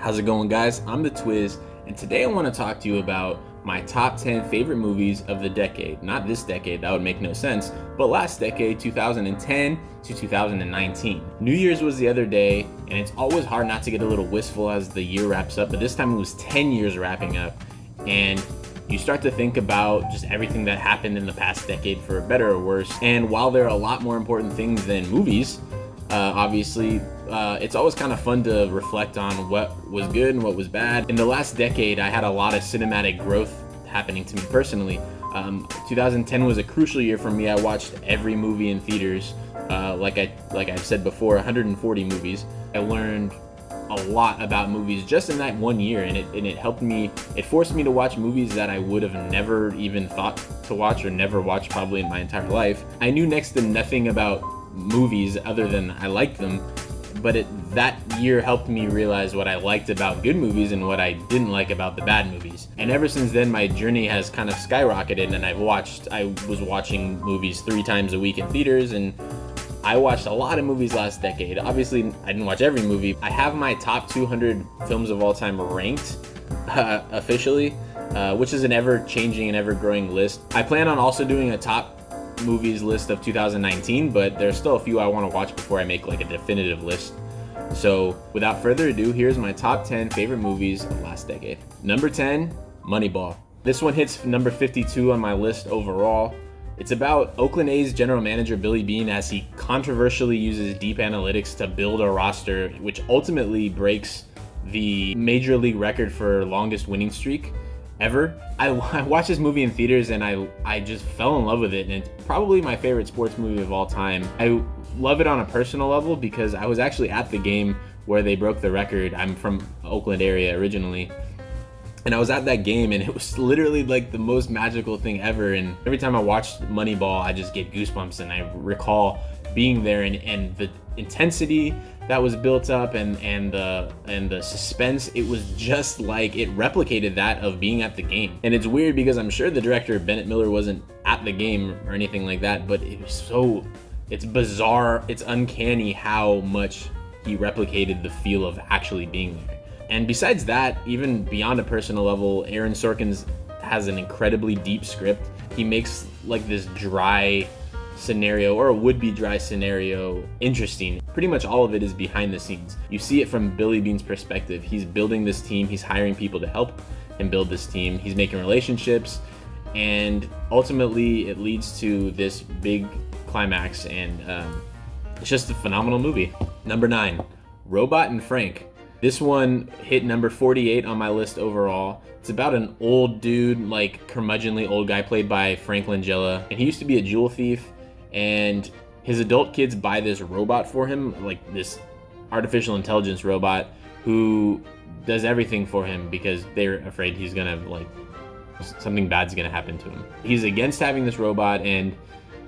How's it going, guys? I'm the Twiz, and today I want to talk to you about my top 10 favorite movies of the decade. Not this decade, that would make no sense, but last decade, 2010 to 2019. New Year's was the other day, and it's always hard not to get a little wistful as the year wraps up, but this time it was 10 years wrapping up, and you start to think about just everything that happened in the past decade, for better or worse. And while there are a lot more important things than movies, obviously, it's always kind of fun to reflect on what was good and what was bad. In the last decade, I had a lot of cinematic growth happening to me personally. 2010 was a crucial year for me. I watched every movie in theaters, like I've said before, 140 movies. I learned a lot about movies just in that one year, and it helped me. It forced me to watch movies that I would have never even thought to watch or never watched probably in my entire life. I knew next to nothing about movies other than I liked them, but that year helped me realize what I liked about good movies and what I didn't like about the bad movies. And ever since then, my journey has kind of skyrocketed, and I was watching movies 3 times a week in theaters, and I watched a lot of movies last decade. Obviously, I didn't watch every movie. I have my top 200 films of all time ranked officially, which is an ever-changing and ever-growing list. I plan on also doing a top movies list of 2019, but there's still a few I want to watch before I make like a definitive list. So without further ado, here's my top 10 favorite movies of last decade. Number 10, Moneyball. This one hits number 52 on my list overall. It's about Oakland A's general manager Billy Beane as he controversially uses deep analytics to build a roster which ultimately breaks the major league record for longest winning streak ever. I watched this movie in theaters and I just fell in love with it, and it's probably my favorite sports movie of all time. I love it on a personal level because I was actually at the game where they broke the record. I'm from Oakland area originally, and I was at that game, and it was literally like the most magical thing ever. And every time I watch Moneyball, I just get goosebumps, and I recall being there and the intensity that was built up and the suspense. It was just like it replicated that of being at the game. And it's weird because I'm sure the director Bennett Miller wasn't at the game or anything like that, but it's bizarre, it's uncanny how much he replicated the feel of actually being there. And besides that, even beyond a personal level, Aaron Sorkin has an incredibly deep script. He makes like this dry scenario, or a would-be dry scenario, interesting. Pretty much all of it is behind the scenes. You see it from Billy Beane's perspective. He's building this team, he's hiring people to help him build this team, he's making relationships, and ultimately it leads to this big climax, and it's just a phenomenal movie. Number 9, Robot and Frank. This one hit number 48 on my list overall. It's about an old dude, like curmudgeonly old guy played by Frank Langella, and he used to be a jewel thief, and his adult kids buy this robot for him, like this artificial intelligence robot who does everything for him because they're afraid he's gonna, like, something bad's gonna happen to him. He's against having this robot, and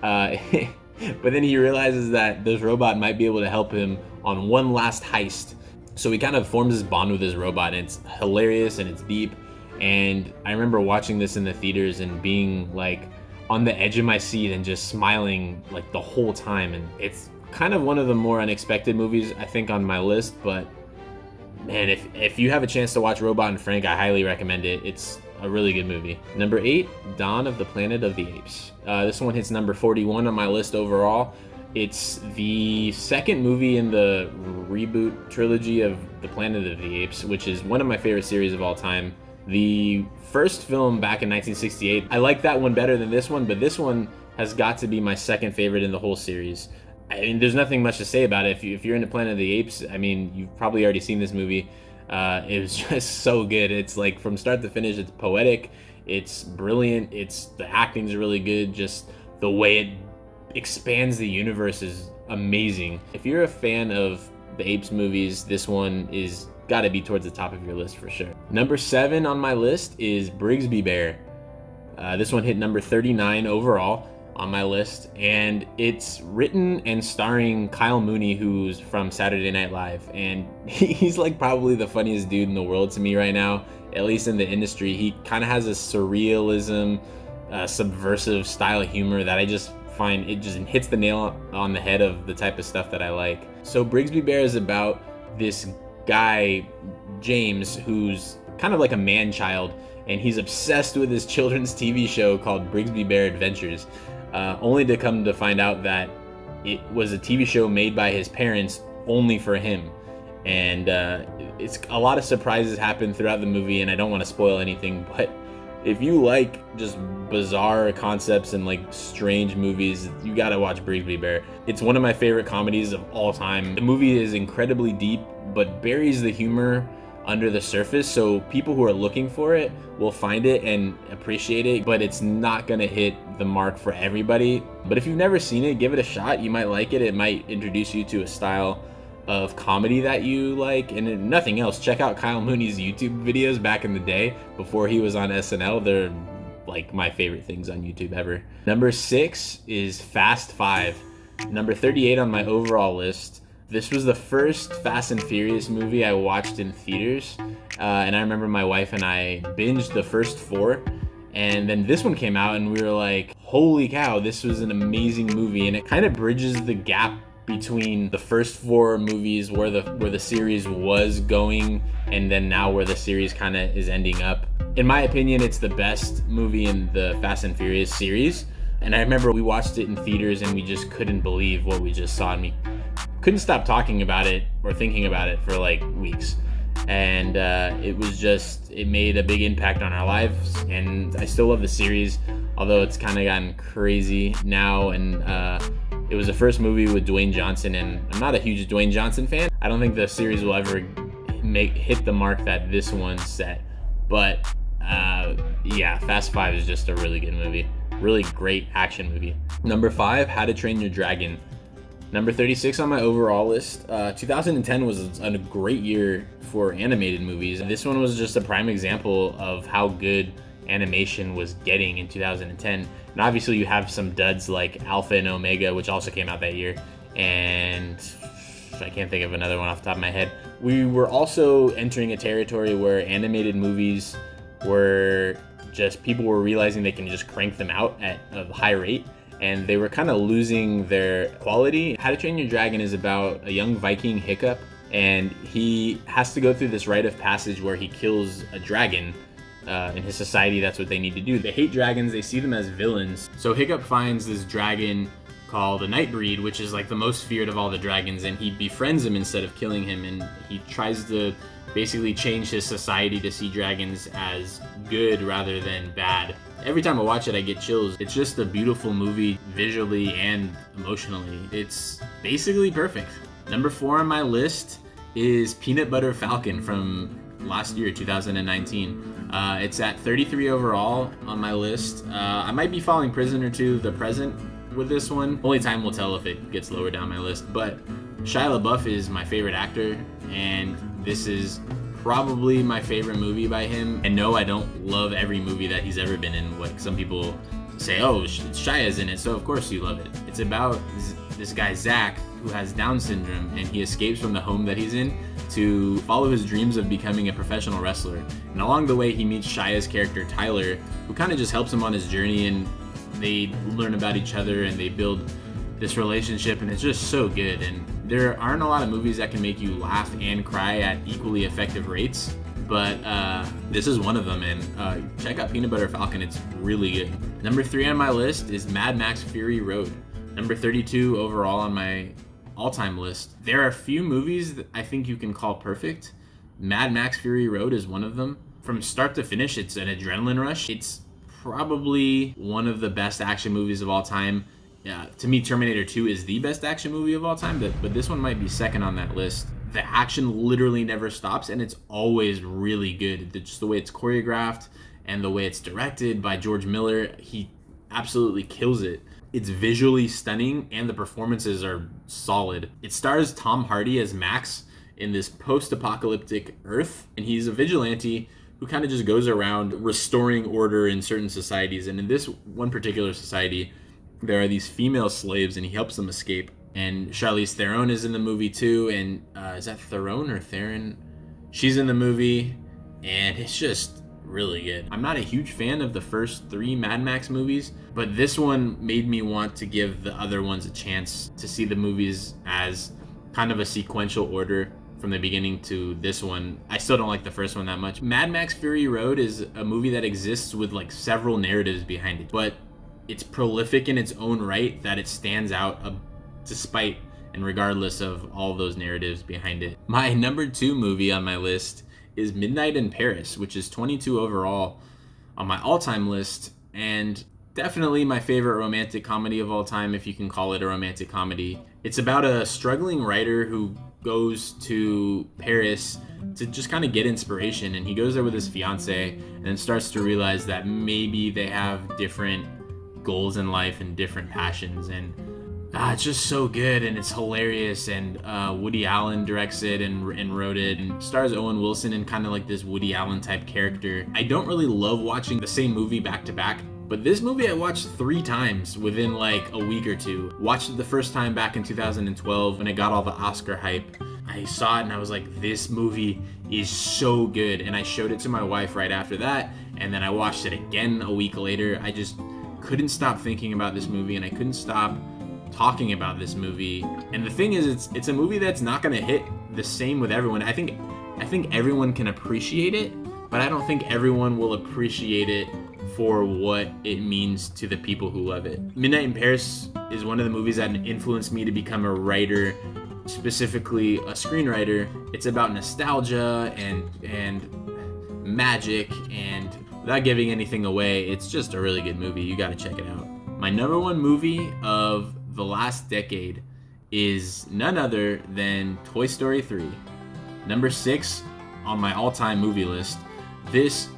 but then he realizes that this robot might be able to help him on one last heist. So he kind of forms this bond with his robot, and it's hilarious and it's deep. And I remember watching this in the theaters and being like on the edge of my seat and just smiling like the whole time. And it's kind of one of the more unexpected movies I think on my list, but man, if you have a chance to watch Robot and Frank, I highly recommend it. It's a really good movie. Number 8, Dawn of the Planet of the Apes. This one hits number 41 on my list overall. It's the second movie in the reboot trilogy of The Planet of the Apes, which is one of my favorite series of all time. The first film back in 1968, I like that one better than this one, but this one has got to be my second favorite in the whole series. I mean, there's nothing much to say about it. If you're into Planet of the Apes, I mean, you've probably already seen this movie. It was just so good. It's like from start to finish, it's poetic, it's brilliant, the acting's really good, just the way it expands the universe is amazing. If you're a fan of the Apes movies, this one is gotta be towards the top of your list for sure. Number 7 on my list is Briggs Be Bear. This one hit number 39 overall on my list, and it's written and starring Kyle Mooney, who's from Saturday Night Live, and he's like probably the funniest dude in the world to me right now, at least in the industry. He kind of has a surrealism, subversive style of humor that I just find, it just hits the nail on the head of the type of stuff that I like. So Briggs Be Bear is about this guy, James, who's kind of like a man-child, and he's obsessed with this children's TV show called Briggs Be Bear Adventures, only to come to find out that it was a TV show made by his parents only for him. And it's a lot of surprises happen throughout the movie, and I don't want to spoil anything, but if you like just bizarre concepts and like strange movies, you gotta watch Briggs Be Bear. It's one of my favorite comedies of all time. The movie is incredibly deep, but buries the humor under the surface, so people who are looking for it will find it and appreciate it, but it's not gonna hit the mark for everybody. But if you've never seen it, give it a shot. You might like it. It might introduce you to a style of comedy that you like, and if nothing else, check out Kyle Mooney's YouTube videos back in the day before he was on SNL. They're like my favorite things on YouTube ever. Number 6 is Fast 5. Number 38 on my overall list. This was the first Fast and Furious movie I watched in theaters, and I remember my wife and I binged the first 4, and then this one came out and we were like, holy cow, this was an amazing movie. And it kind of bridges the gap between the first 4 movies where the series was going, and then now where the series kind of is ending up. In my opinion, it's the best movie in the Fast and Furious series, and I remember we watched it in theaters and we just couldn't believe what we just saw, and we couldn't stop talking about it or thinking about it for like weeks. And it made a big impact on our lives, and I still love the series, although it's kind of gotten crazy now. And it was the first movie with Dwayne Johnson, and I'm not a huge Dwayne Johnson fan. I don't think the series will ever hit the mark that this one set. But yeah, Fast 5 is just a really good movie. Really great action movie. Number 5, How to Train Your Dragon. Number 36 on my overall list. 2010 was a great year for animated movies. This one was just a prime example of how good animation was getting in 2010. And obviously you have some duds like Alpha and Omega, which also came out that year, and I can't think of another one off the top of my head. We were also entering a territory where animated movies were just, people were realizing they can just crank them out at a high rate, and they were kind of losing their quality. How to Train Your Dragon is about a young Viking, Hiccup, and he has to go through this rite of passage where he kills a dragon. In his society, that's what they need to do. They hate dragons, they see them as villains. So Hiccup finds this dragon called the Nightbreed, which is like the most feared of all the dragons, and he befriends him instead of killing him, and he tries to basically change his society to see dragons as good rather than bad. Every time I watch it, I get chills. It's just a beautiful movie visually and emotionally. It's basically perfect. Number 4 on my list is Peanut Butter Falcon from last year, 2019. It's at 33 overall on my list. I might be falling prisoner to the present with this one. Only time will tell if it gets lower down my list, but Shia LaBeouf is my favorite actor, and this is probably my favorite movie by him. And no, I don't love every movie that he's ever been in. Like some people say, oh, Shia's in it, so of course you love it. It's about this guy, Zach, who has Down syndrome, and he escapes from the home that he's in to follow his dreams of becoming a professional wrestler. And along the way, he meets Shia's character, Tyler, who kind of just helps him on his journey, and they learn about each other and they build this relationship, and it's just so good. And there aren't a lot of movies that can make you laugh and cry at equally effective rates, but this is one of them, and check out Peanut Butter Falcon, it's really good. Number 3 on my list is Mad Max Fury Road. Number 32 overall on my all-time list. There are a few movies that I think you can call perfect. Mad Max Fury Road is one of them. From start to finish, it's an adrenaline rush. It's probably one of the best action movies of all time. To me, Terminator 2 is the best action movie of all time, but this one might be second on that list. The action literally never stops, and it's always really good. Just the way it's choreographed and the way it's directed by George Miller, he absolutely kills it. It's visually stunning, and the performances are solid. It stars Tom Hardy as Max in this post-apocalyptic Earth, and he's a vigilante who kind of just goes around restoring order in certain societies. And in this one particular society, there are these female slaves, and he helps them escape. And Charlize Theron is in the movie too, and is that Theron or Theron? She's in the movie, and it's just really good. I'm not a huge fan of the first 3 Mad Max movies, but this one made me want to give the other ones a chance, to see the movies as kind of a sequential order. from the beginning to this one. I still don't like the first one that much. Mad Max Fury Road is a movie that exists with like several narratives behind it, but it's prolific in its own right that it stands out despite and regardless of all those narratives behind it. My number 2 movie on my list is Midnight in Paris, which is 22 overall on my all-time list, and definitely my favorite romantic comedy of all time, if you can call it a romantic comedy. It's about a struggling writer who goes to Paris to just kind of get inspiration, and he goes there with his fiance and then starts to realize that maybe they have different goals in life and different passions, and it's just so good, and it's hilarious, and Woody Allen directs it and wrote it, and stars Owen Wilson in kind of like this Woody Allen type character. I don't really love watching the same movie back to back, but this movie I watched 3 times within like a week or two. Watched it the first time back in 2012 when it got all the Oscar hype. I saw it and I was like, this movie is so good, and I showed it to my wife right after that, and then I watched it again a week later. I just couldn't stop thinking about this movie, and I couldn't stop talking about this movie. And the thing is, it's a movie that's not going to hit the same with everyone. I think everyone can appreciate it, but I don't think everyone will appreciate it for what it means to the people who love it. Midnight in Paris is one of the movies that influenced me to become a writer, specifically a screenwriter. It's about nostalgia and magic, and without giving anything away, it's just a really good movie. You got to check it out. My number 1 movie of the last decade is none other than Toy Story 3. Number 6 on my all-time movie list. This,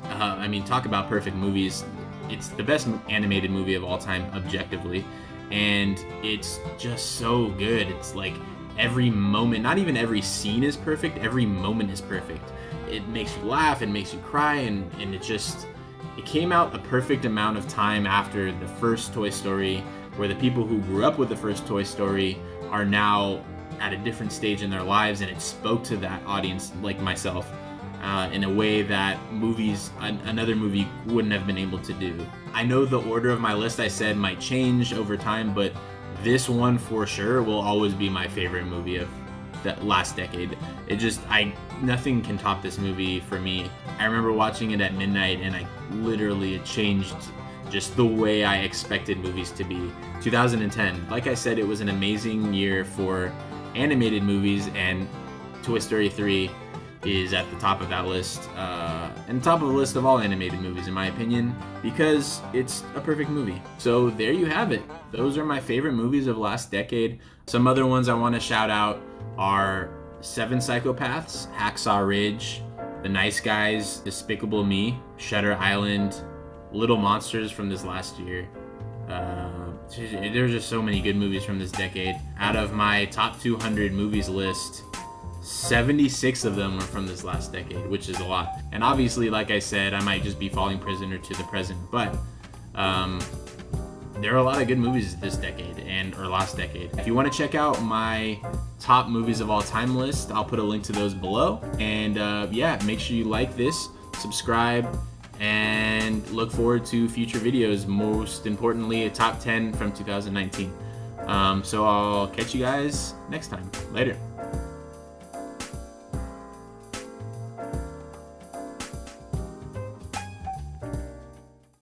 talk about perfect movies. It's the best animated movie of all time, objectively, and it's just so good. It's like every moment, not even every scene is perfect, every moment is perfect. It makes you laugh, it makes you cry, and it came out a perfect amount of time after the first Toy Story, where the people who grew up with the first Toy Story are now at a different stage in their lives, and it spoke to that audience like myself in a way that another movie wouldn't have been able to do. I know the order of my list I said might change over time, but this one for sure will always be my favorite movie of the last decade. Nothing can top this movie for me. I remember watching it at midnight, and it changed just the way I expected movies to be. 2010, like I said, it was an amazing year for animated movies, and Toy Story 3 is at the top of that list, and top of the list of all animated movies in my opinion, because it's a perfect movie. So there you have it. Those are my favorite movies of last decade. Some other ones I want to shout out are 7 Psychopaths, Hacksaw Ridge, The Nice Guys, Despicable Me, Shutter Island, Little Monsters from this last year. There's just so many good movies from this decade. Out of my top 200 movies list, 76 of them were from this last decade, which is a lot. And obviously, like I said, I might just be falling prisoner to the present, but there are a lot of good movies this decade or last decade. If you want to check out my top movies of all time list, I'll put a link to those below. And make sure you like this, subscribe, and look forward to future videos. Most importantly, a top 10 from 2019. So I'll catch you guys next time. Later.